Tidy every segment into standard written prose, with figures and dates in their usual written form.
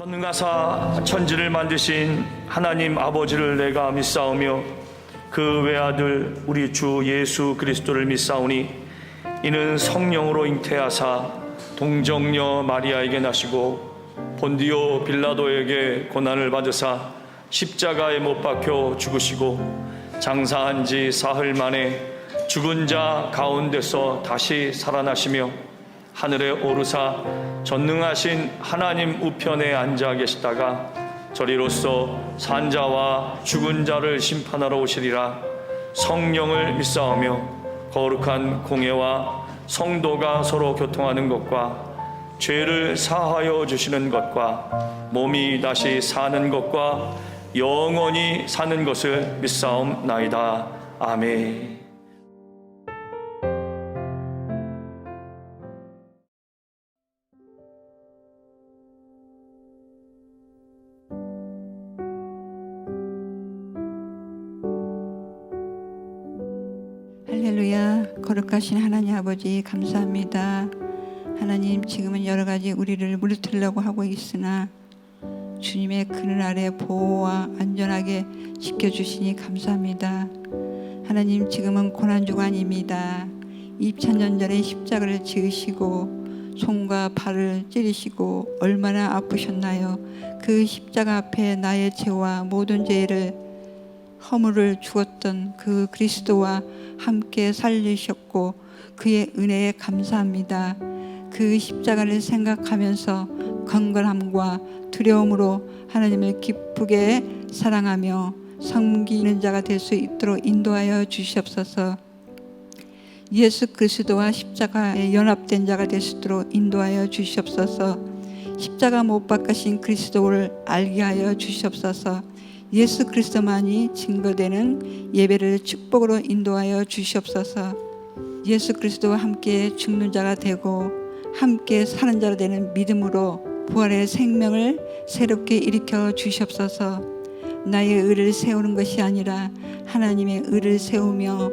전능하사 천지를 만드신 하나님 아버지를 내가 믿사오며 그 외아들 우리 주 예수 그리스도를 믿사오니 이는 성령으로 잉태하사 동정녀 마리아에게 나시고 본디오 빌라도에게 고난을 받으사 십자가에 못 박혀 죽으시고 장사한 지 사흘 만에 죽은 자 가운데서 다시 살아나시며 하늘에 오르사 전능하신 하나님 우편에 앉아 계시다가 저리로서 산자와 죽은 자를 심판하러 오시리라. 성령을 믿사오며 거룩한 공예와 성도가 서로 교통하는 것과 죄를 사하여 주시는 것과 몸이 다시 사는 것과 영원히 사는 것을 믿사옵나이다. 아멘. 할렐루야. 거룩하신 하나님 아버지 감사합니다. 하나님, 지금은 여러 가지 우리를 물리치려고 하고 있으나 주님의 그늘 아래 보호와 안전하게 지켜주시니 감사합니다. 하나님, 지금은 고난주간입니다. 2000년 전에 십자가를 지으시고 손과 발을 찌르시고 얼마나 아프셨나요? 그 십자가 앞에 나의 죄와 모든 죄를 허물을 죽었던 그 그리스도와 함께 살리셨고 그의 은혜에 감사합니다. 그 십자가를 생각하면서 경건함과 두려움으로 하나님을 기쁘게 사랑하며 섬기는 자가 될 수 있도록 인도하여 주시옵소서. 예수 그리스도와 십자가에 연합된 자가 될 수 있도록 인도하여 주시옵소서. 십자가 못 박으신 그리스도를 알게 하여 주시옵소서. 예수 그리스도만이 증거되는 예배를 축복으로 인도하여 주시옵소서. 예수 그리스도와 함께 죽는 자가 되고 함께 사는 자가 되는 믿음으로 부활의 생명을 새롭게 일으켜 주시옵소서. 나의 의를 세우는 것이 아니라 하나님의 의를 세우며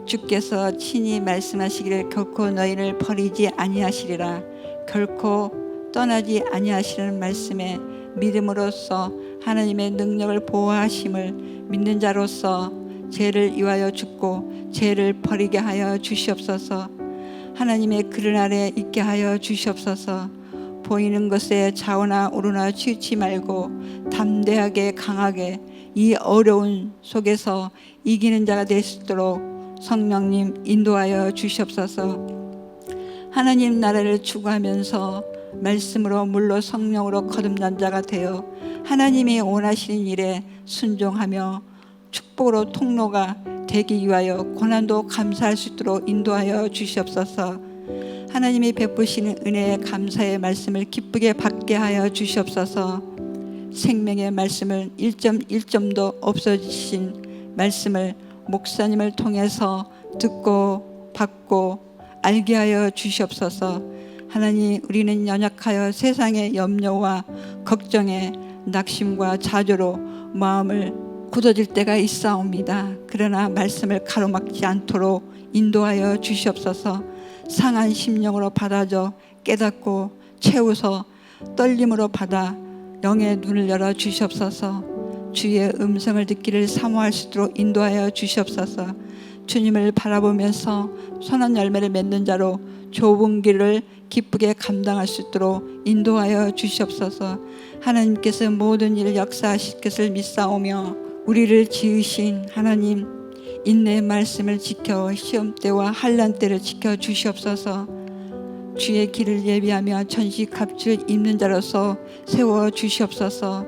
주께서 친히 말씀하시기를 결코 너희를 버리지 아니하시리라, 결코 떠나지 아니하시는 말씀에 믿음으로써 하나님의 능력을 보호하심을 믿는 자로서 죄를 위하여 죽고 죄를 버리게 하여 주시옵소서. 하나님의 그늘 아래 있게 하여 주시옵소서. 보이는 것에 좌우나 우르나 치우치 말고 담대하게 강하게 이 어려운 속에서 이기는 자가 될 수 있도록 성령님 인도하여 주시옵소서. 하나님 나라를 추구하면서 말씀으로 물로 성령으로 거듭난 자가 되어 하나님이 원하시는 일에 순종하며 축복으로 통로가 되기 위하여 고난도 감사할 수 있도록 인도하여 주시옵소서. 하나님이 베푸시는 은혜의 감사의 말씀을 기쁘게 받게 하여 주시옵소서. 생명의 말씀을 1.1점도 없어지신 말씀을 목사님을 통해서 듣고 받고 알게 하여 주시옵소서. 하나님, 우리는 연약하여 세상의 염려와 걱정에 낙심과 좌절로 마음을 굳어질 때가 있사옵니다. 그러나 말씀을 가로막지 않도록 인도하여 주시옵소서. 상한 심령으로 받아줘 깨닫고 채우서 떨림으로 받아 영의 눈을 열어 주시옵소서. 주의 음성을 듣기를 사모할 수 있도록 인도하여 주시옵소서. 주님을 바라보면서 선한 열매를 맺는 자로 좁은 길을 기쁘게 감당할 수 있도록 인도하여 주시옵소서. 하나님께서 모든 일을 역사하실 것을 믿사오며 우리를 지으신 하나님, 인내의 말씀을 지켜 시험 때와 환난 때를 지켜 주시옵소서. 주의 길을 예비하며 전시갑주를 입는 자로서 세워 주시옵소서.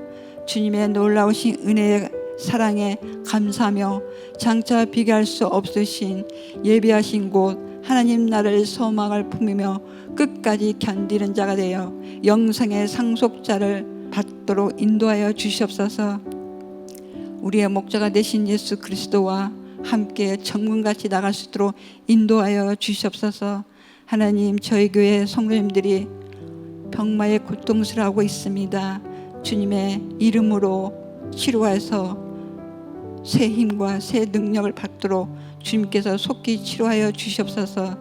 주님의 놀라우신 은혜의 사랑에 감사하며 장차 비교할 수 없으신 예비하신 곳 하나님 나라를 소망을 품으며 끝까지 견디는 자가 되어 영생의 상속자를 받도록 인도하여 주시옵소서. 우리의 목자가 되신 예수 그리스도와 함께 정금같이 나갈 수 있도록 인도하여 주시옵소서. 하나님, 저희 교회 성도님들이 병마에 고통스러워하고 있습니다. 주님의 이름으로 치료해서 새 힘과 새 능력을 받도록 주님께서 속히 치료하여 주시옵소서.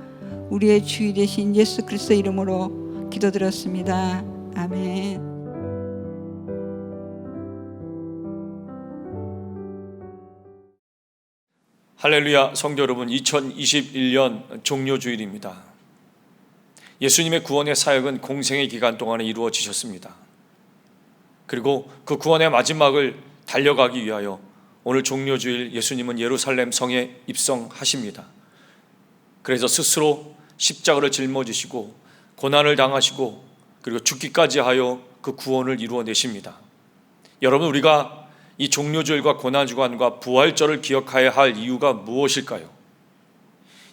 우리의 주의 되신 예수 그리스도 이름으로 기도드렸습니다. 아멘. 할렐루야, 성도 여러분, 2021년 종료주일입니다. 예수님의 구원의 사역은 공생의 기간 동안에 이루어지셨습니다. 그리고 그 구원의 마지막을 달려가기 위하여 오늘 종료주일 예수님은 예루살렘 성에 입성하십니다. 그래서 스스로 십자가를 짊어지시고 고난을 당하시고 그리고 죽기까지 하여 그 구원을 이루어내십니다. 여러분, 우리가 이 종료주일과 고난주간과 부활절을 기억해야 할 이유가 무엇일까요?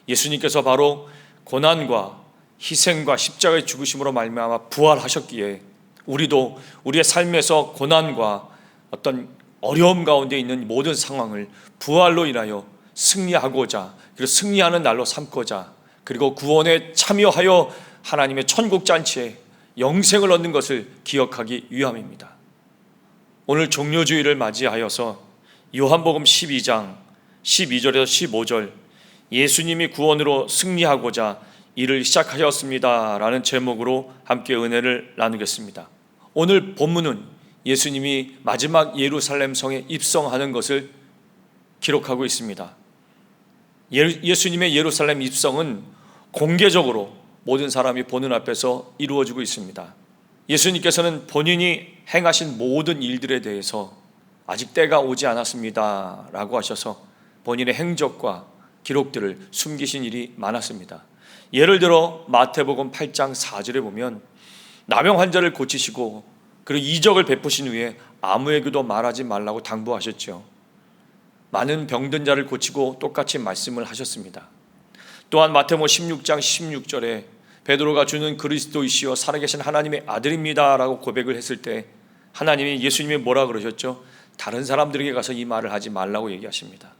예수님께서 바로 고난과 희생과 십자가의 죽으심으로 말미암아 부활하셨기에 우리도 우리의 삶에서 고난과 어떤 어려움 가운데 있는 모든 상황을 부활로 인하여 승리하고자, 그리고 승리하는 날로 삼고자, 그리고 구원에 참여하여 하나님의 천국 잔치에 영생을 얻는 것을 기억하기 위함입니다. 오늘 종료주일을 맞이하여서 요한복음 12장 12절에서 15절, 예수님이 구원으로 승리하고자 일을 시작하셨습니다 라는 제목으로 함께 은혜를 나누겠습니다. 오늘 본문은 예수님이 마지막 예루살렘 성에 입성하는 것을 기록하고 있습니다. 예수님의 예루살렘 입성은 공개적으로 모든 사람이 보는 앞에서 이루어지고 있습니다. 예수님께서는 본인이 행하신 모든 일들에 대해서 아직 때가 오지 않았습니다 라고 하셔서 본인의 행적과 기록들을 숨기신 일이 많았습니다. 예를 들어 마태복음 8장 4절에 보면 나병 환자를 고치시고 그리고 이적을 베푸신 후에 아무에게도 말하지 말라고 당부하셨죠. 많은 병든 자를 고치고 똑같이 말씀을 하셨습니다. 또한 마태복음 16장 16절에 베드로가 주는 그리스도이시여 살아계신 하나님의 아들입니다 라고 고백을 했을 때 하나님이, 예수님이 뭐라 그러셨죠? 다른 사람들에게 가서 이 말을 하지 말라고 얘기하십니다.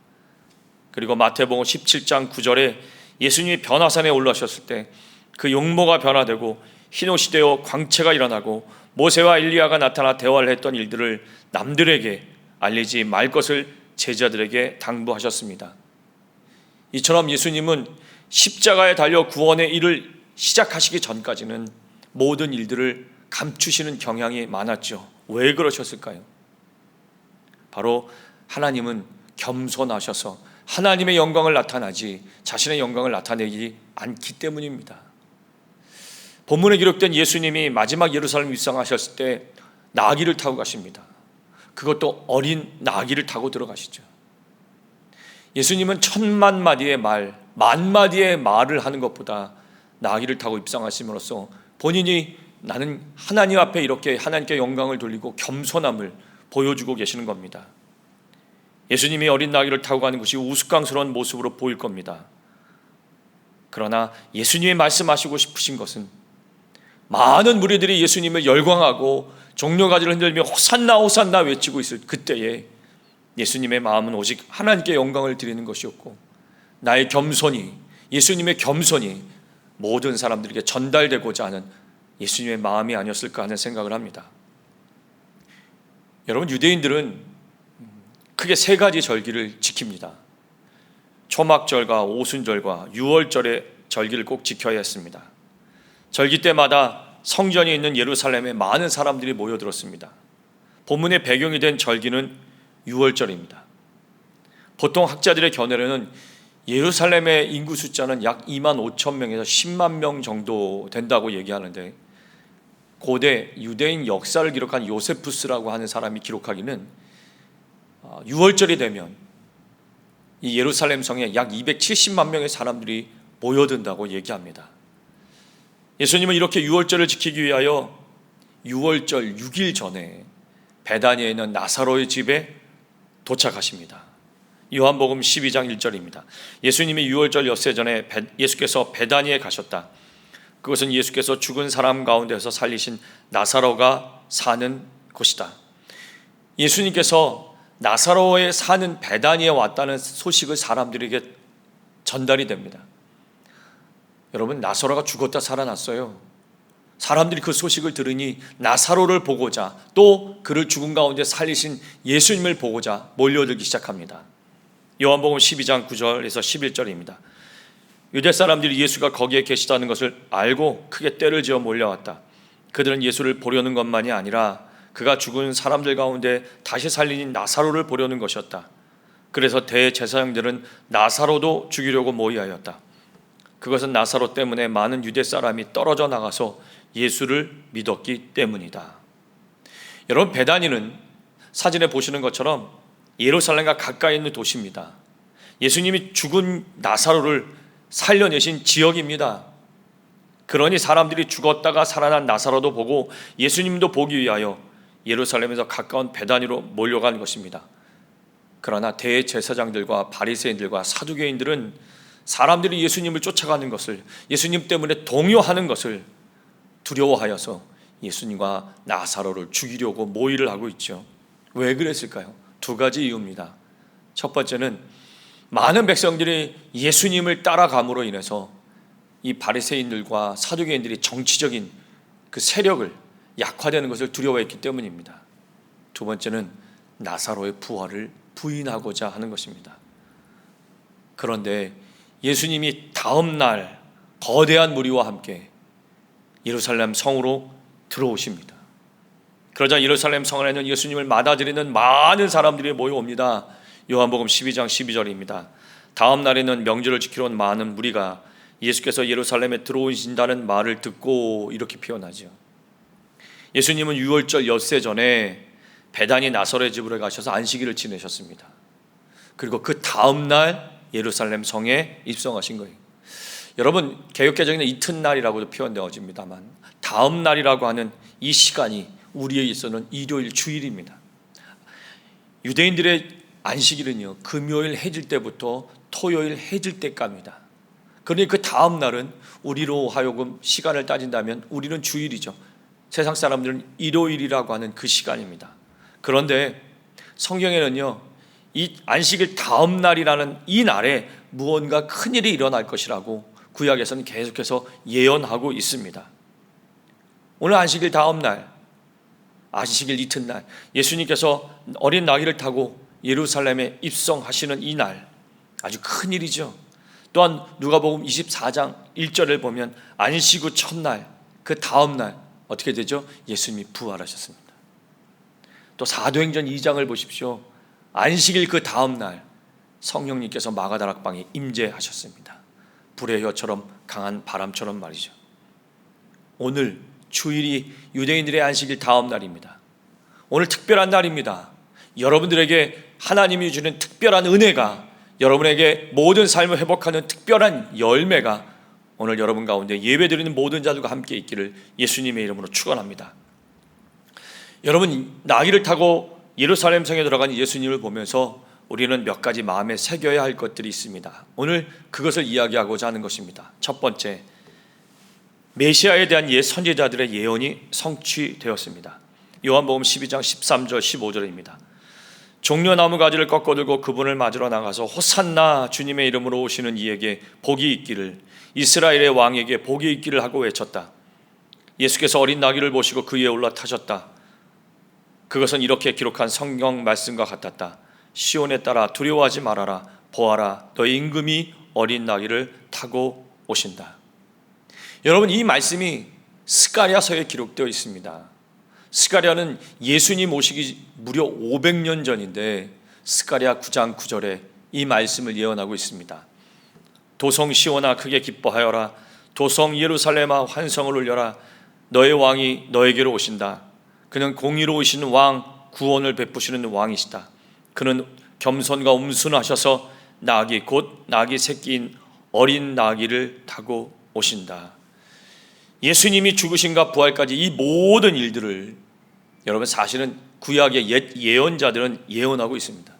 그리고 마태복음 17장 9절에 예수님이 변화산에 올라오셨을 때 그 용모가 변화되고 흰옷이 되어 광채가 일어나고 모세와 엘리야가 나타나 대화를 했던 일들을 남들에게 알리지 말 것을 제자들에게 당부하셨습니다. 이처럼 예수님은 십자가에 달려 구원의 일을 시작하시기 전까지는 모든 일들을 감추시는 경향이 많았죠. 왜 그러셨을까요? 바로 하나님은 겸손하셔서 하나님의 영광을 나타나지 자신의 영광을 나타내지 않기 때문입니다. 본문에 기록된 예수님이 마지막 예루살렘 입성하셨을 때 나귀를 타고 가십니다. 그것도 어린 나귀를 타고 들어가시죠. 예수님은 1000만 마디의 말, 10,000마디의 말을 하는 것보다 나귀를 타고 입성하심으로써 본인이 나는 하나님 앞에 이렇게 하나님께 영광을 돌리고 겸손함을 보여주고 계시는 겁니다. 예수님이 어린 나귀를 타고 가는 것이 우스꽝스러운 모습으로 보일 겁니다. 그러나 예수님이 말씀하시고 싶으신 것은 많은 무리들이 예수님을 열광하고 종려가지를 흔들며 호산나 호산나 외치고 있을 그때에 예수님의 마음은 오직 하나님께 영광을 드리는 것이었고 나의 겸손이, 예수님의 겸손이 모든 사람들에게 전달되고자 하는 예수님의 마음이 아니었을까 하는 생각을 합니다. 여러분, 유대인들은 크게 3가지 절기를 지킵니다. 초막절과 오순절과 유월절의 절기를 꼭 지켜야 했습니다. 절기 때마다 성전이 있는 예루살렘에 많은 사람들이 모여들었습니다. 본문의 배경이 된 절기는 유월절입니다. 보통 학자들의 견해로는 예루살렘의 인구 숫자는 약 25,000명에서 10만 명 정도 된다고 얘기하는데, 고대 유대인 역사를 기록한 요세푸스라고 하는 사람이 기록하기는 6월절이 되면 이 예루살렘 성에 약 270만 명의 사람들이 모여든다고 얘기합니다. 예수님은 이렇게 6월절을 지키기 위하여 6월절 6일 전에 베다니에 있는 나사로의 집에 도착하십니다. 요한복음 12장 1절입니다. 예수님이 6월절 엿새 전에 예수께서 베다니에 가셨다. 그것은 예수께서 죽은 사람 가운데서 살리신 나사로가 사는 곳이다. 예수님께서 나사로에 사는 베다니에 왔다는 소식을 사람들에게 전달이 됩니다. 여러분, 나사로가 죽었다 살아났어요. 사람들이 그 소식을 들으니 나사로를 보고자, 또 그를 죽은 가운데 살리신 예수님을 보고자 몰려들기 시작합니다. 요한복음 12장 9절에서 11절입니다. 유대 사람들이 예수가 거기에 계시다는 것을 알고 크게 떼를 지어 몰려왔다. 그들은 예수를 보려는 것만이 아니라 그가 죽은 사람들 가운데 다시 살린 나사로를 보려는 것이었다. 그래서 대제사장들은 나사로도 죽이려고 모의하였다. 그것은 나사로 때문에 많은 유대 사람이 떨어져 나가서 예수를 믿었기 때문이다. 여러분, 베다니는 사진에 보시는 것처럼 예루살렘과 가까이 있는 도시입니다. 예수님이 죽은 나사로를 살려내신 지역입니다. 그러니 사람들이 죽었다가 살아난 나사로도 보고 예수님도 보기 위하여 예루살렘에서 가까운 베다니로 몰려간 것입니다. 그러나 대제사장들과 바리새인들과 사두개인들은 사람들이 예수님을 쫓아가는 것을, 예수님 때문에 동요하는 것을 두려워하여서 예수님과 나사로를 죽이려고 모의를 하고 있죠. 왜 그랬을까요? 두 가지 이유입니다. 첫 번째는 많은 백성들이 예수님을 따라감으로 인해서 이 바리새인들과 사두개인들이 정치적인 그 세력을 약화되는 것을 두려워했기 때문입니다. 두 번째는 나사로의 부활을 부인하고자 하는 것입니다. 그런데 예수님이 다음 날 거대한 무리와 함께 예루살렘 성으로 들어오십니다. 그러자 예루살렘 성 안에는 예수님을 맞아들이는 많은 사람들이 모여옵니다. 요한복음 12장 12절입니다. 다음 날에는 명절을 지키러 온 많은 무리가 예수께서 예루살렘에 들어오신다는 말을 듣고 이렇게 표현하죠. 예수님은 유월절 엿새 전에 베다니 나사로의 집으로 가셔서 안식일을 지내셨습니다. 그리고 그 다음 날 예루살렘 성에 입성하신 거예요. 여러분, 개역개정에는 이튿날이라고도 표현되어집니다만 다음 날이라고 하는 이 시간이 우리에 있어서는 일요일 주일입니다. 유대인들의 안식일은요, 금요일 해질 때부터 토요일 해질 때까지입니다. 그러니 그 다음 날은 우리로 하여금 시간을 따진다면 우리는 주일이죠. 세상 사람들은 일요일이라고 하는 그 시간입니다. 그런데 성경에는요, 이 안식일 다음 날이라는 이 날에 무언가 큰일이 일어날 것이라고 구약에서는 계속해서 예언하고 있습니다. 오늘 안식일 다음 날, 안식일 이튿날, 예수님께서 어린 나귀를 타고 예루살렘에 입성하시는 이 날, 아주 큰일이죠. 또한 누가복음 24장 1절을 보면 안식 후 첫날, 그 다음 날 어떻게 되죠? 예수님이 부활하셨습니다. 또 사도행전 2장을 보십시오. 안식일 그 다음 날 성령님께서 마가다락방에 임재하셨습니다. 불의 혀처럼 강한 바람처럼 말이죠. 오늘 주일이 유대인들의 안식일 다음 날입니다. 오늘 특별한 날입니다. 여러분들에게 하나님이 주는 특별한 은혜가, 여러분에게 모든 삶을 회복하는 특별한 열매가 오늘 여러분 가운데 예배드리는 모든 자들과 함께 있기를 예수님의 이름으로 축원합니다. 여러분, 나귀를 타고 예루살렘 성에 들어간 예수님을 보면서 우리는 몇 가지 마음에 새겨야 할 것들이 있습니다. 오늘 그것을 이야기하고자 하는 것입니다. 첫 번째, 메시아에 대한 옛 선지자들의 예언이 성취되었습니다. 요한복음 12장 13절 15절입니다. 종려나무 가지를 꺾어들고 그분을 맞으러 나가서 호산나, 주님의 이름으로 오시는 이에게 복이 있기를, 이스라엘의 왕에게 복이 있기를 하고 외쳤다. 예수께서 어린 나귀를 보시고 그 위에 올라타셨다. 그것은 이렇게 기록한 성경 말씀과 같았다. 시온에 따라 두려워하지 말아라. 보아라, 너의 임금이 어린 나귀를 타고 오신다. 여러분, 이 말씀이 스가랴서에 기록되어 있습니다. 스가랴는 예수님 오시기 무려 500년 전인데 스가랴 9장 9절에 이 말씀을 예언하고 있습니다. 도성 시온아 크게 기뻐하여라. 도성 예루살렘아 환성을 울려라. 너의 왕이 너에게로 오신다. 그는 공의로우신 왕, 구원을 베푸시는 왕이시다. 그는 겸손과 음순하셔서 나귀 곧 나귀 새끼인 어린 나귀를 타고 오신다. 예수님이 죽으심과 부활까지 이 모든 일들을 여러분 사실은 구약의 옛 예언자들은 예언하고 있습니다.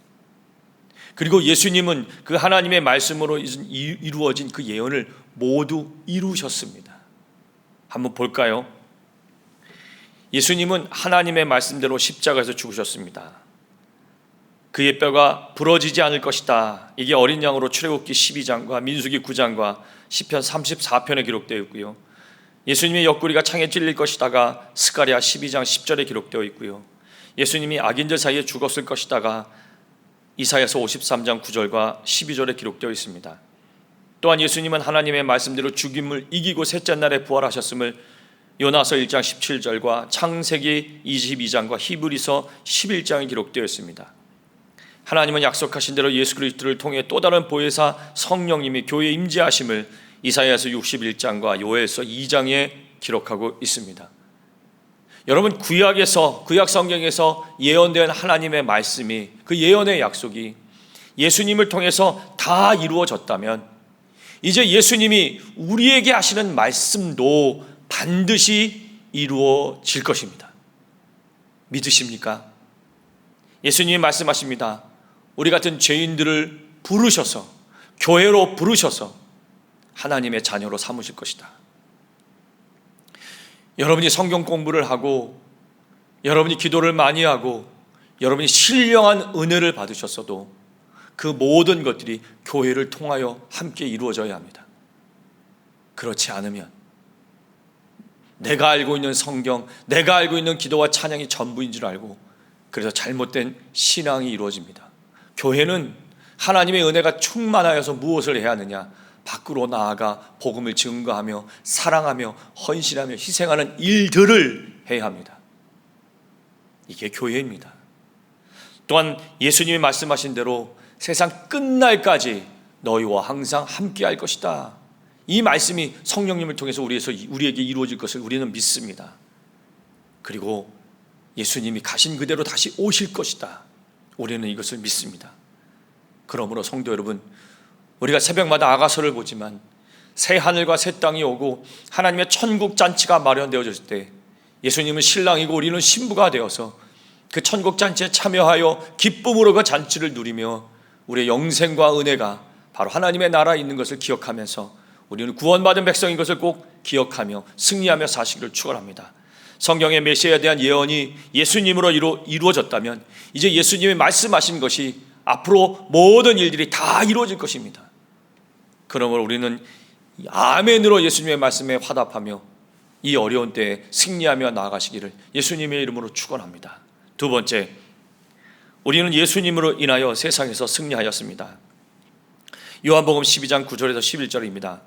그리고 예수님은 그 하나님의 말씀으로 이루어진 그 예언을 모두 이루셨습니다. 한번 볼까요? 예수님은 하나님의 말씀대로 십자가에서 죽으셨습니다. 그의 뼈가 부러지지 않을 것이다. 이게 어린 양으로 출애굽기 12장과 민수기 9장과 시편 34편에 기록되어 있고요. 예수님의 옆구리가 창에 찔릴 것이다가 스가랴 12장 10절에 기록되어 있고요. 예수님이 악인들 사이에 죽었을 것이다가 이사야서 53장 9절과 12절에 기록되어 있습니다. 또한 예수님은 하나님의 말씀대로 죽임을 이기고 셋째 날에 부활하셨음을 요나서 1장 17절과 창세기 22장과 히브리서 11장에 기록되어 있습니다. 하나님은 약속하신 대로 예수 그리스도를 통해 또 다른 보혜사 성령님이 교회에 임재하심을 이사야서 61장과 요엘서 2장에 기록하고 있습니다. 여러분, 구약 성경에서 예언된 하나님의 말씀이, 그 예언의 약속이 예수님을 통해서 다 이루어졌다면 이제 예수님이 우리에게 하시는 말씀도 반드시 이루어질 것입니다. 믿으십니까? 예수님이 말씀하십니다. 우리 같은 죄인들을 부르셔서, 교회로 부르셔서 하나님의 자녀로 삼으실 것이다. 여러분이 성경 공부를 하고, 여러분이 기도를 많이 하고, 여러분이 신령한 은혜를 받으셨어도 그 모든 것들이 교회를 통하여 함께 이루어져야 합니다. 그렇지 않으면 내가 알고 있는 성경, 내가 알고 있는 기도와 찬양이 전부인 줄 알고, 그래서 잘못된 신앙이 이루어집니다. 교회는 하나님의 은혜가 충만하여서 무엇을 해야 하느냐? 밖으로 나아가 복음을 증거하며 사랑하며 헌신하며 희생하는 일들을 해야 합니다. 이게 교회입니다. 또한 예수님이 말씀하신 대로 세상 끝날까지 너희와 항상 함께 할 것이다. 이 말씀이 성령님을 통해서 우리에게 이루어질 것을 우리는 믿습니다. 그리고 예수님이 가신 그대로 다시 오실 것이다. 우리는 이것을 믿습니다. 그러므로 성도 여러분, 우리가 새벽마다 아가서를 보지만 새 하늘과 새 땅이 오고 하나님의 천국 잔치가 마련되어졌을 때 예수님은 신랑이고 우리는 신부가 되어서 그 천국 잔치에 참여하여 기쁨으로 그 잔치를 누리며 우리의 영생과 은혜가 바로 하나님의 나라에 있는 것을 기억하면서 우리는 구원받은 백성인 것을 꼭 기억하며 승리하며 사시기를 축원합니다. 성경의 메시아에 대한 예언이 예수님으로 이루어졌다면 이제 예수님이 말씀하신 것이 앞으로 모든 일들이 다 이루어질 것입니다. 그러므로 우리는 아멘으로 예수님의 말씀에 화답하며 이 어려운 때에 승리하며 나아가시기를 예수님의 이름으로 축원합니다. 두 번째, 우리는 예수님으로 인하여 세상에서 승리하였습니다. 요한복음 12장 9절에서 11절입니다.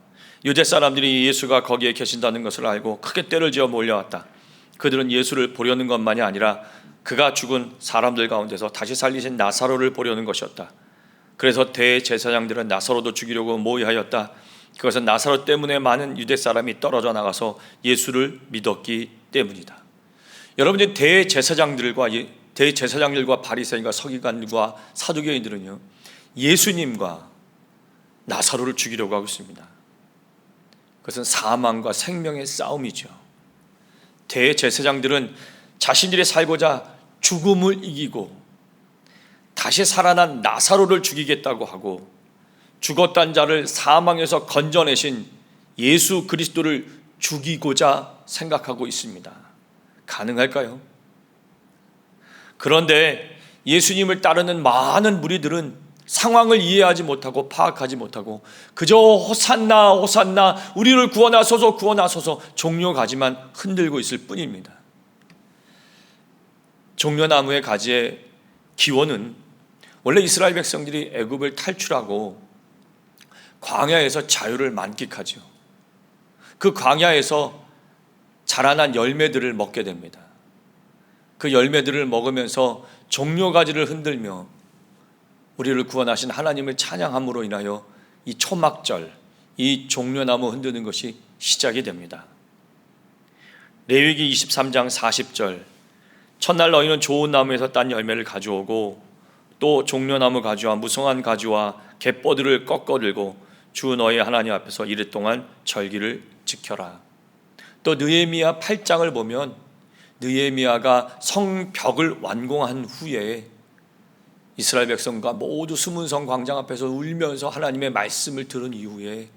유대 사람들이 예수가 거기에 계신다는 것을 알고 크게 떼를 지어 몰려왔다. 그들은 예수를 보려는 것만이 아니라 그가 죽은 사람들 가운데서 다시 살리신 나사로를 보려는 것이었다. 그래서 대제사장들은 나사로도 죽이려고 모의하였다. 그것은 나사로 때문에 많은 유대 사람이 떨어져 나가서 예수를 믿었기 때문이다. 여러분들, 대제사장들과 바리새인과 서기관과 사두개인들은요, 예수님과 나사로를 죽이려고 하고 있습니다. 그것은 사망과 생명의 싸움이죠. 대제사장들은 자신들이 살고자 죽음을 이기고 다시 살아난 나사로를 죽이겠다고 하고, 죽었단 자를 사망에서 건져내신 예수 그리스도를 죽이고자 생각하고 있습니다. 가능할까요? 그런데 예수님을 따르는 많은 무리들은 상황을 이해하지 못하고 파악하지 못하고 그저 호산나 호산나 우리를 구원하소서 구원하소서 종려가지만 흔들고 있을 뿐입니다. 종려나무의 가지의 기원은 원래 이스라엘 백성들이 애굽을 탈출하고 광야에서 자유를 만끽하죠. 그 광야에서 자라난 열매들을 먹게 됩니다. 그 열매들을 먹으면서 종려가지를 흔들며 우리를 구원하신 하나님을 찬양함으로 인하여 이 초막절, 이 종려나무 흔드는 것이 시작이 됩니다. 레위기 23장 40절, 첫날 너희는 좋은 나무에서 딴 열매를 가져오고 또 종려나무 가지와 무성한 가지와 갯버들을 꺾어 들고 주 너희 하나님 앞에서 이틀 동안 절기를 지켜라. 또 느헤미야 8장을 보면 느헤미야가 성벽을 완공한 후에 이스라엘 백성과 모두 수문성 광장 앞에서 울면서 하나님의 말씀을 들은 이후에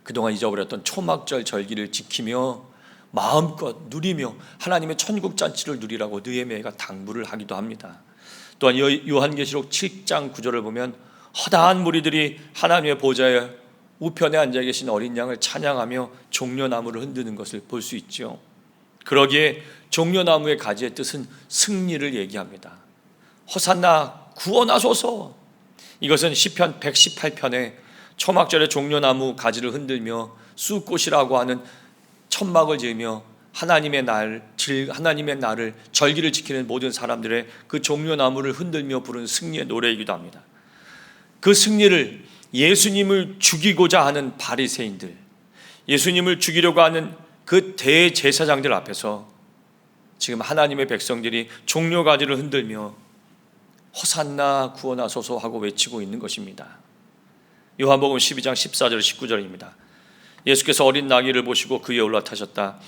그동안 잊어버렸던 초막절 절기를 지키며 마음껏 누리며 하나님의 천국 잔치를 누리라고 느헤미야가 당부를 하기도 합니다. 또한 요한계시록 7장 9절을 보면 허다한 무리들이 하나님의 보좌에 우편에 앉아 계신 어린 양을 찬양하며 종려나무를 흔드는 것을 볼 수 있죠. 그러기에 종려나무의 가지의 뜻은 승리를 얘기합니다. 호산나 구원하소서. 이것은 시편 118편에 초막절에 종려나무 가지를 흔들며 쑥꽃이라고 하는 천막을 지으며 하나님의 날을 절기를 지키는 모든 사람들의 그 종려나무를 흔들며 부르는 승리의 노래이기도 합니다. 그 승리를 예수님을 죽이고자 하는 바리새인들, 예수님을 죽이려고 하는 그 대제사장들 앞에서 지금 하나님의 백성들이 종려가지를 흔들며 호산나 구원하소서 하고 외치고 있는 것입니다. 요한복음 12장 14절 19절입니다. 예수께서 어린 나귀를 보시고 그 위에 올라타셨다.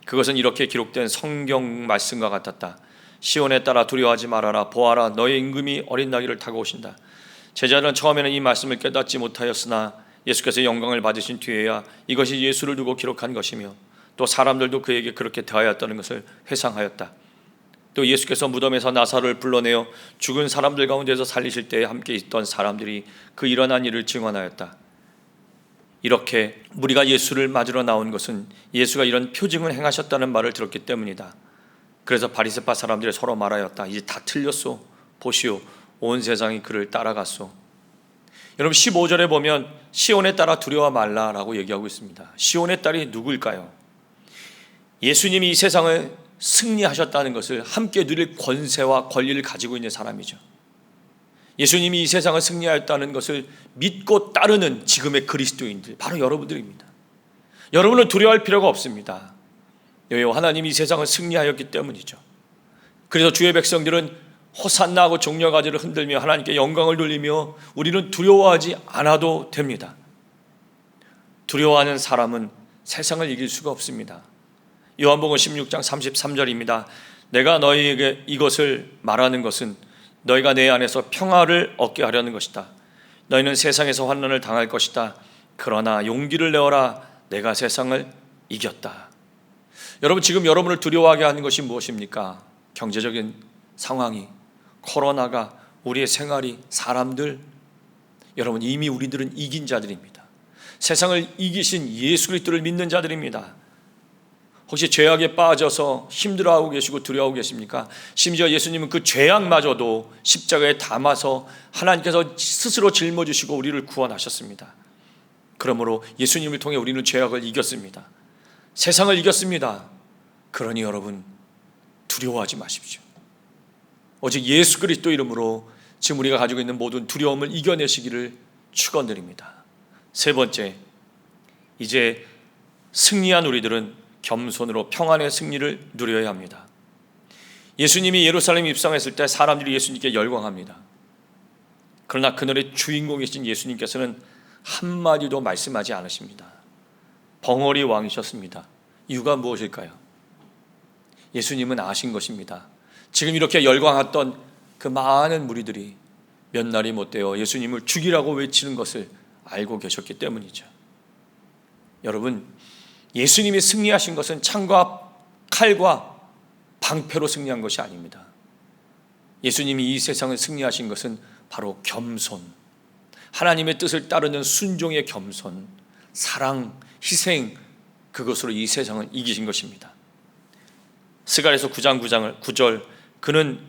그것은 이렇게 기록된 성경 말씀과 같았다. 시온에 따라 두려워하지 말아라. 보아라, 너의 임금이 어린 나귀를 타고 오신다. 제자들은 처음에는 이 말씀을 깨닫지 못하였으나 예수께서 영광을 받으신 뒤에야 이것이 예수를 두고 기록한 것이며 또 사람들도 그에게 그렇게 대하였다는 것을 회상하였다. 또 예수께서 무덤에서 나사로를 불러내어 죽은 사람들 가운데서 살리실 때에 함께 있던 사람들이 그 일어난 일을 증언하였다. 이렇게 무리가 예수를 맞으러 나온 것은 예수가 이런 표징을 행하셨다는 말을 들었기 때문이다. 그래서 바리새파 사람들이 서로 말하였다. 이제 다 틀렸소. 보시오, 온 세상이 그를 따라갔소. 여러분 15절에 보면 시온에 따라 두려워 말라라고 얘기하고 있습니다. 시온의 딸이 누구일까요? 예수님이 이 세상을 승리하셨다는 것을 함께 누릴 권세와 권리를 가지고 있는 사람이죠. 예수님이 이 세상을 승리하였다는 것을 믿고 따르는 지금의 그리스도인들, 바로 여러분들입니다. 여러분은 두려워할 필요가 없습니다. 왜? 하나님이 이 세상을 승리하였기 때문이죠. 그래서 주의 백성들은 호산나하고 종려가지를 흔들며 하나님께 영광을 돌리며 우리는 두려워하지 않아도 됩니다. 두려워하는 사람은 세상을 이길 수가 없습니다. 요한복음 16장 33절입니다. 내가 너희에게 이것을 말하는 것은 너희가 내 안에서 평화를 얻게 하려는 것이다. 너희는 세상에서 환난을 당할 것이다. 그러나 용기를 내어라. 내가 세상을 이겼다. 여러분, 지금 여러분을 두려워하게 하는 것이 무엇입니까? 경제적인 상황이, 코로나가, 우리의 생활이, 사람들. 여러분, 이미 우리들은 이긴 자들입니다. 세상을 이기신 예수 그리스도를 믿는 자들입니다. 혹시 죄악에 빠져서 힘들어하고 계시고 두려워하고 계십니까? 심지어 예수님은 그 죄악마저도 십자가에 담아서 하나님께서 스스로 짊어지시고 우리를 구원하셨습니다. 그러므로 예수님을 통해 우리는 죄악을 이겼습니다. 세상을 이겼습니다. 그러니 여러분, 두려워하지 마십시오. 오직 예수 그리스도 이름으로 지금 우리가 가지고 있는 모든 두려움을 이겨내시기를 축원드립니다. 세 번째, 이제 승리한 우리들은 겸손으로 평안의 승리를 누려야 합니다. 예수님이 예루살렘 입성했을 때 사람들이 예수님께 열광합니다. 그러나 그날의 주인공이신 예수님께서는 한마디도 말씀하지 않으십니다. 벙어리 왕이셨습니다. 이유가 무엇일까요? 예수님은 아신 것입니다. 지금 이렇게 열광했던 그 많은 무리들이 몇 날이 못되어 예수님을 죽이라고 외치는 것을 알고 계셨기 때문이죠. 여러분, 예수님이 승리하신 것은 창과 칼과 방패로 승리한 것이 아닙니다. 예수님이 이 세상을 승리하신 것은 바로 겸손, 하나님의 뜻을 따르는 순종의 겸손, 사랑, 희생, 그것으로 이 세상을 이기신 것입니다. 스가랴서 9장 9절, 그는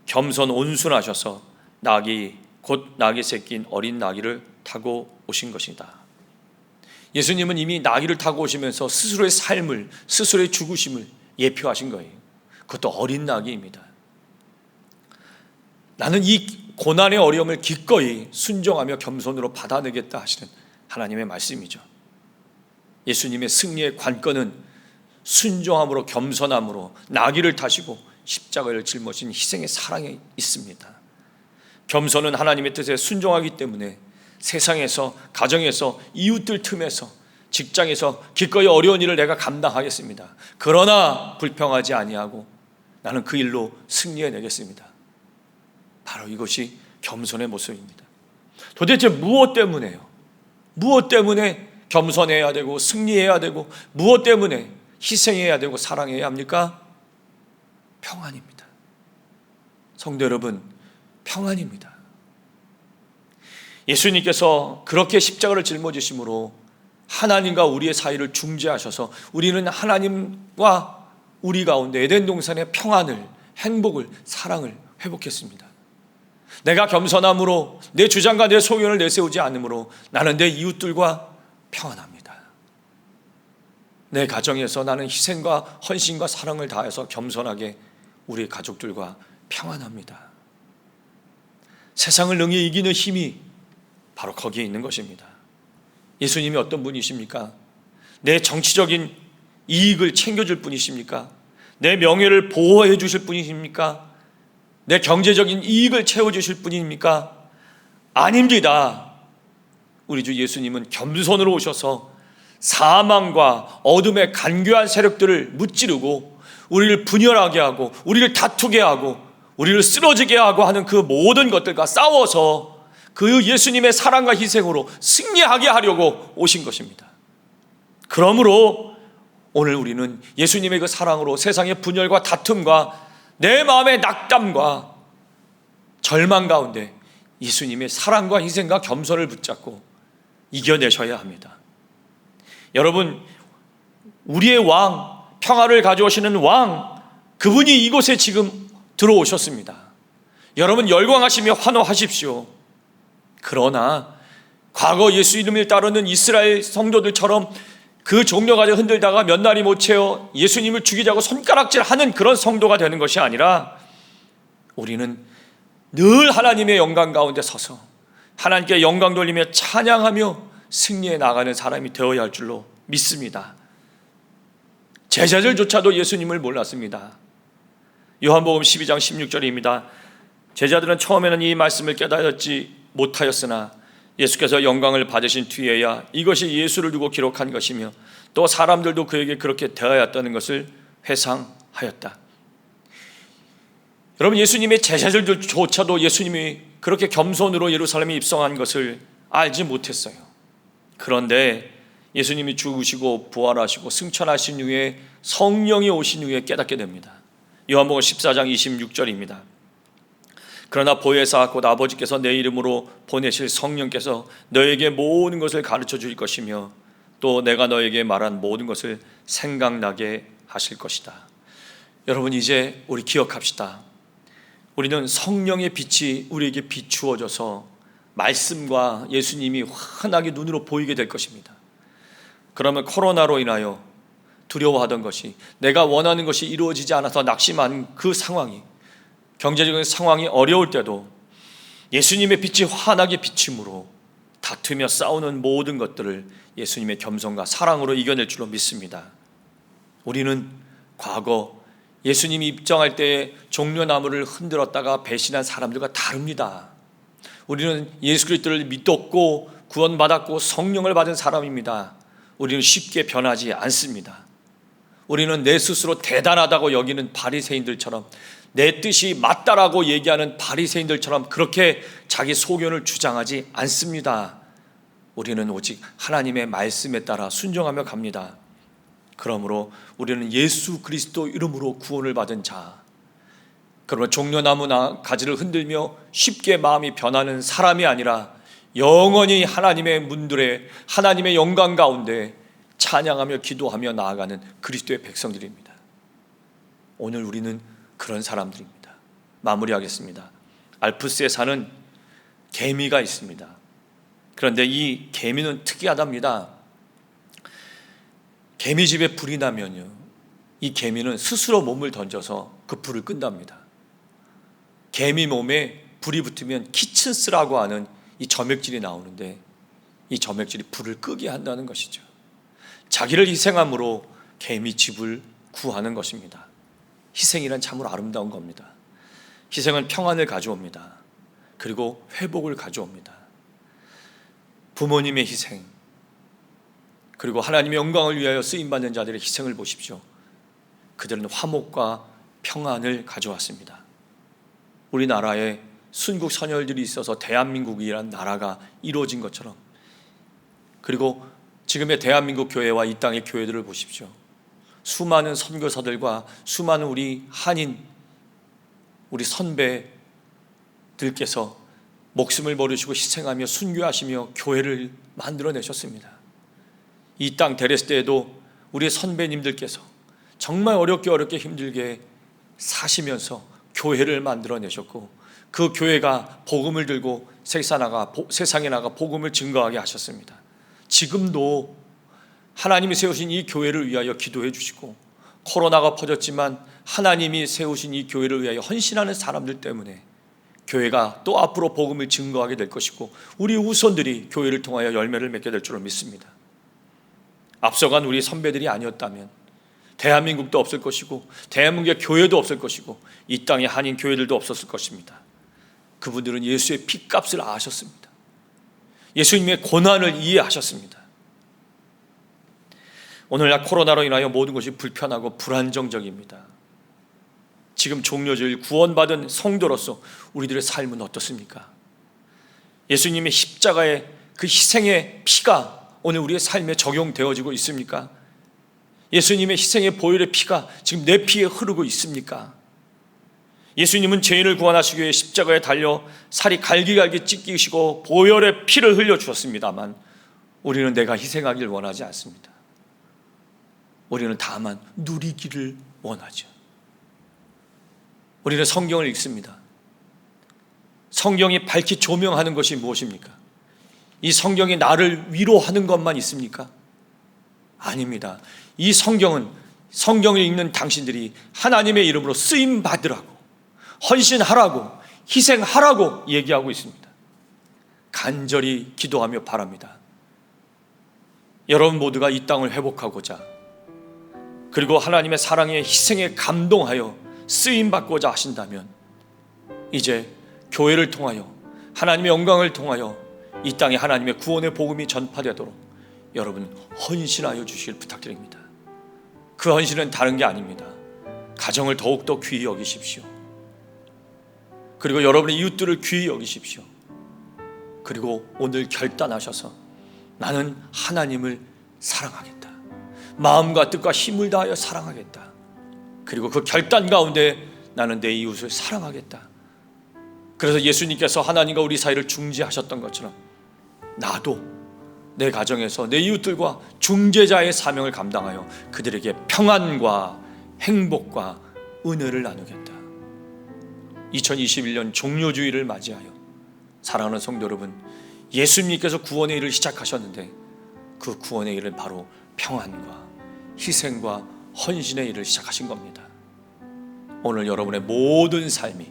겸손 온순하셔서 나귀 곧 나귀 새끼인 어린 나귀를 타고 오신 것이다. 예수님은 이미 나귀를 타고 오시면서 스스로의 삶을, 스스로의 죽으심을 예표하신 거예요. 그것도 어린 나귀입니다. 나는 이 고난의 어려움을 기꺼이 순종하며 겸손으로 받아내겠다 하시는 하나님의 말씀이죠. 예수님의 승리의 관건은 순종함으로, 겸손함으로 나귀를 타시고 십자가를 짊어진 희생의 사랑에 있습니다. 겸손은 하나님의 뜻에 순종하기 때문에 세상에서, 가정에서, 이웃들 틈에서, 직장에서 기꺼이 어려운 일을 내가 감당하겠습니다. 그러나 불평하지 아니하고 나는 그 일로 승리해내겠습니다. 바로 이것이 겸손의 모습입니다. 도대체 무엇 때문에요? 무엇 때문에 겸손해야 되고 승리해야 되고 무엇 때문에 희생해야 되고 사랑해야 합니까? 평안입니다. 성도 여러분, 평안입니다. 예수님께서 그렇게 십자가를 짊어지심으로 하나님과 우리의 사이를 중재하셔서 우리는 하나님과 우리 가운데 에덴 동산의 평안을, 행복을, 사랑을 회복했습니다. 내가 겸손함으로 내 주장과 내 소견을 내세우지 않으므로 나는 내 이웃들과 평안합니다. 내 가정에서 나는 희생과 헌신과 사랑을 다해서 겸손하게 우리 가족들과 평안합니다. 세상을 능히 이기는 힘이 바로 거기에 있는 것입니다. 예수님이 어떤 분이십니까? 내 정치적인 이익을 챙겨줄 분이십니까? 내 명예를 보호해 주실 분이십니까? 내 경제적인 이익을 채워주실 분입니까? 아닙니다. 우리 주 예수님은 겸손으로 오셔서 사망과 어둠의 간교한 세력들을 무찌르고 우리를 분열하게 하고 우리를 다투게 하고 우리를 쓰러지게 하고 하는 그 모든 것들과 싸워서 그 예수님의 사랑과 희생으로 승리하게 하려고 오신 것입니다. 그러므로 오늘 우리는 예수님의 그 사랑으로 세상의 분열과 다툼과 내 마음의 낙담과 절망 가운데 예수님의 사랑과 희생과 겸손을 붙잡고 이겨내셔야 합니다. 여러분, 우리의 왕, 평화를 가져오시는 왕, 그분이 이곳에 지금 들어오셨습니다. 여러분 열광하시며 환호하십시오. 그러나 과거 예수 이름을 따르는 이스라엘 성도들처럼 그 종려가지고 흔들다가 몇 날이 못 채워 예수님을 죽이자고 손가락질하는 그런 성도가 되는 것이 아니라 우리는 늘 하나님의 영광 가운데 서서 하나님께 영광 돌리며 찬양하며 승리해 나가는 사람이 되어야 할 줄로 믿습니다. 제자들조차도 예수님을 몰랐습니다. 요한복음 12장 16절입니다. 제자들은 처음에는 이 말씀을 깨달지 못하였으나 예수께서 영광을 받으신 뒤에야 이것이 예수를 두고 기록한 것이며 또 사람들도 그에게 그렇게 대하였다는 것을 회상하였다. 여러분, 예수님의 제자들조차도 예수님이 그렇게 겸손으로 예루살렘에 입성한 것을 알지 못했어요. 그런데 예수님이 죽으시고 부활하시고 승천하신 후에 성령이 오신 후에 깨닫게 됩니다. 요한복음 14장 26절입니다. 그러나 보혜사 곧 아버지께서 내 이름으로 보내실 성령께서 너에게 모든 것을 가르쳐 줄 것이며 또 내가 너에게 말한 모든 것을 생각나게 하실 것이다. 여러분, 이제 우리 기억합시다. 우리는 성령의 빛이 우리에게 비추어져서 말씀과 예수님이 환하게 눈으로 보이게 될 것입니다. 그러면 코로나로 인하여 두려워하던 것이, 내가 원하는 것이 이루어지지 않아서 낙심한 그 상황이, 경제적인 상황이 어려울 때도 예수님의 빛이 환하게 비침으로 다투며 싸우는 모든 것들을 예수님의 겸손과 사랑으로 이겨낼 줄로 믿습니다. 우리는 과거 예수님이 입장할 때에 종려나무를 흔들었다가 배신한 사람들과 다릅니다. 우리는 예수 그리스도를 믿었고 구원받았고 성령을 받은 사람입니다. 우리는 쉽게 변하지 않습니다. 우리는 내 스스로 대단하다고 여기는 바리새인들처럼, 내 뜻이 맞다라고 얘기하는 바리새인들처럼 그렇게 자기 소견을 주장하지 않습니다. 우리는 오직 하나님의 말씀에 따라 순종하며 갑니다. 그러므로 우리는 예수 그리스도 이름으로 구원을 받은 자, 그러면 종려나무나 가지를 흔들며 쉽게 마음이 변하는 사람이 아니라 영원히 하나님의 문들에 하나님의 영광 가운데 찬양하며 기도하며 나아가는 그리스도의 백성들입니다. 오늘 우리는 그런 사람들입니다. 마무리하겠습니다. 알프스에 사는 개미가 있습니다. 그런데 이 개미는 특이하답니다. 개미집에 불이 나면요, 이 개미는 스스로 몸을 던져서 그 불을 끈답니다. 개미 몸에 불이 붙으면 키친스라고 하는 이 점액질이 나오는데 이 점액질이 불을 끄게 한다는 것이죠. 자기를 희생함으로 개미집을 구하는 것입니다. 희생이란 참으로 아름다운 겁니다. 희생은 평안을 가져옵니다. 그리고 회복을 가져옵니다. 부모님의 희생, 그리고 하나님의 영광을 위하여 쓰임받는 자들의 희생을 보십시오. 그들은 화목과 평안을 가져왔습니다. 우리나라에 순국 선열들이 있어서 대한민국이란 나라가 이루어진 것처럼, 그리고 지금의 대한민국 교회와 이 땅의 교회들을 보십시오. 수많은 선교사들과 수많은 우리 한인, 우리 선배들께서 목숨을 버리시고 희생하며 순교하시며 교회를 만들어내셨습니다. 이 땅 데레스테에도 우리 선배님들께서 정말 어렵게 힘들게 사시면서 교회를 만들어내셨고, 그 교회가 복음을 들고 세상에 나가 복음을 증거하게 하셨습니다. 지금도 하나님이 세우신 이 교회를 위하여 기도해 주시고, 코로나가 퍼졌지만 하나님이 세우신 이 교회를 위하여 헌신하는 사람들 때문에 교회가 또 앞으로 복음을 증거하게 될 것이고, 우리 후손들이 교회를 통하여 열매를 맺게 될 줄로 믿습니다. 앞서간 우리 선배들이 아니었다면 대한민국도 없을 것이고, 대한민국의 교회도 없을 것이고, 이 땅에 한인 교회들도 없었을 것입니다. 그분들은 예수의 피값을 아셨습니다. 예수님의 고난을 이해하셨습니다. 오늘날 코로나로 인하여 모든 것이 불편하고 불안정적입니다. 지금 종료주일 구원받은 성도로서 우리들의 삶은 어떻습니까? 예수님의 십자가의 그 희생의 피가 오늘 우리의 삶에 적용되어지고 있습니까? 예수님의 희생의 보혈의 피가 지금 내 피에 흐르고 있습니까? 예수님은 죄인을 구원하시기 위해 십자가에 달려 살이 갈기갈기 찢기시고 보혈의 피를 흘려주셨습니다만, 우리는 내가 희생하기를 원하지 않습니다. 우리는 다만 누리기를 원하죠. 우리는 성경을 읽습니다. 성경이 밝히 조명하는 것이 무엇입니까? 이 성경이 나를 위로하는 것만 있습니까? 아닙니다. 이 성경을 읽는 당신들이 하나님의 이름으로 쓰임 받으라고, 헌신하라고, 희생하라고 얘기하고 있습니다. 간절히 기도하며 바랍니다. 여러분 모두가 이 땅을 회복하고자, 그리고 하나님의 사랑에 희생에 감동하여 쓰임받고자 하신다면, 이제 교회를 통하여 하나님의 영광을 통하여 이 땅에 하나님의 구원의 복음이 전파되도록 여러분 헌신하여 주시길 부탁드립니다. 그 헌신은 다른 게 아닙니다. 가정을 더욱더 귀히 여기십시오. 그리고 여러분의 이웃들을 귀히 여기십시오. 그리고 오늘 결단하셔서 나는 하나님을 사랑하겠다, 마음과 뜻과 힘을 다하여 사랑하겠다. 그리고 그 결단 가운데 나는 내 이웃을 사랑하겠다. 그래서 예수님께서 하나님과 우리 사이를 중재하셨던 것처럼 나도 내 가정에서 내 이웃들과 중재자의 사명을 감당하여 그들에게 평안과 행복과 은혜를 나누겠다. 2021년 종료주의를 맞이하여 사랑하는 성도 여러분, 예수님께서 구원의 일을 시작하셨는데 그 구원의 일은 바로 평안과 희생과 헌신의 일을 시작하신 겁니다. 오늘 여러분의 모든 삶이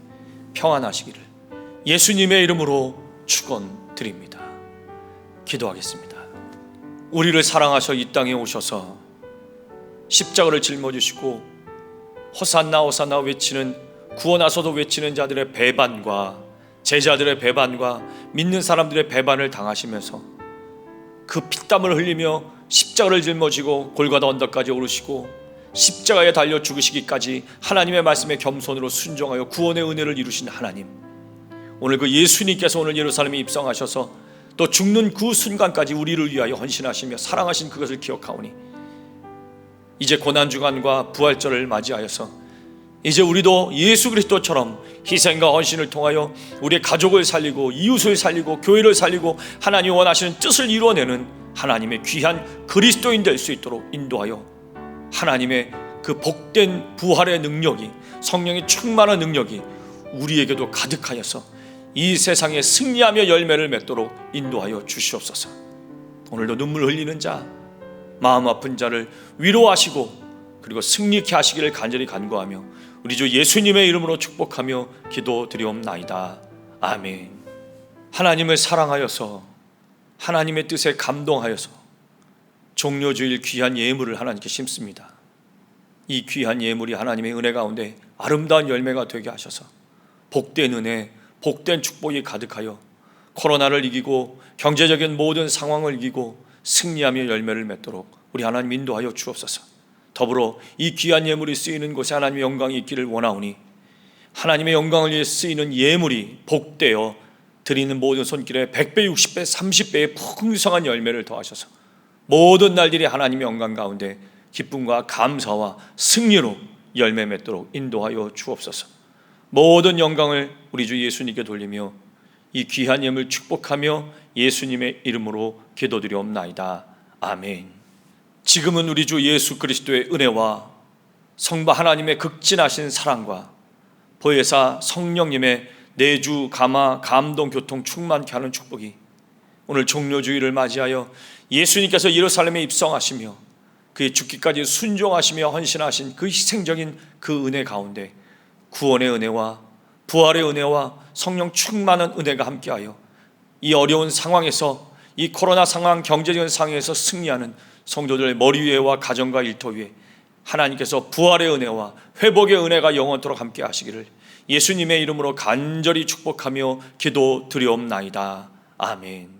평안하시기를 예수님의 이름으로 축원드립니다. 기도하겠습니다. 우리를 사랑하셔 이 땅에 오셔서 십자가를 짊어지시고 호산나 호산나 외치는, 구원하소서 외치는 자들의 배반과 제자들의 배반과 믿는 사람들의 배반을 당하시면서 그 피땀을 흘리며 십자가를 짊어지고 골고다 언덕까지 오르시고 십자가에 달려 죽으시기까지 하나님의 말씀에 겸손으로 순종하여 구원의 은혜를 이루신 하나님, 오늘 그 예수님께서 오늘 예루살렘에 입성하셔서 또 죽는 그 순간까지 우리를 위하여 헌신하시며 사랑하신 그것을 기억하오니, 이제 고난주간과 부활절을 맞이하여서 이제 우리도 예수 그리스도처럼 희생과 헌신을 통하여 우리의 가족을 살리고 이웃을 살리고 교회를 살리고 하나님이 원하시는 뜻을 이루어내는 하나님의 귀한 그리스도인 될 수 있도록 인도하여 하나님의 그 복된 부활의 능력이, 성령의 충만한 능력이 우리에게도 가득하여서 이 세상에 승리하며 열매를 맺도록 인도하여 주시옵소서. 오늘도 눈물 흘리는 자, 마음 아픈 자를 위로하시고 그리고 승리케 하시기를 간절히 간구하며 우리 주 예수님의 이름으로 축복하며 기도드리옵나이다. 아멘. 하나님을 사랑하여서 하나님의 뜻에 감동하여서 종료주일 귀한 예물을 하나님께 심습니다. 이 귀한 예물이 하나님의 은혜 가운데 아름다운 열매가 되게 하셔서 복된 은혜, 복된 축복이 가득하여 코로나를 이기고 경제적인 모든 상황을 이기고 승리하며 열매를 맺도록 우리 하나님 인도하여 주옵소서. 더불어 이 귀한 예물이 쓰이는 곳에 하나님의 영광이 있기를 원하오니 하나님의 영광을 위해 쓰이는 예물이 복되어 드리는 모든 손길에 100배, 60배, 30배의 풍성한 열매를 더하셔서 모든 날들이 하나님의 영광 가운데 기쁨과 감사와 승리로 열매 맺도록 인도하여 주옵소서. 모든 영광을 우리 주 예수님께 돌리며 이 귀한 예물 축복하며 예수님의 이름으로 기도드리옵나이다. 아멘. 지금은 우리 주 예수 그리스도의 은혜와 성부 하나님의 극진하신 사랑과 보혜사 성령님의 내주 감화 감동 교통 충만케 하는 축복이 오늘 종료주의를 맞이하여 예수님께서 예루살렘에 입성하시며 그의 죽기까지 순종하시며 헌신하신 그 희생적인 그 은혜 가운데 구원의 은혜와 부활의 은혜와 성령 충만한 은혜가 함께하여 이 어려운 상황에서, 이 코로나 상황, 경제적인 상황에서 승리하는 성도들의 머리 위에와 가정과 일터 위에 하나님께서 부활의 은혜와 회복의 은혜가 영원토록 함께 하시기를 예수님의 이름으로 간절히 축복하며 기도드리옵나이다. 아멘.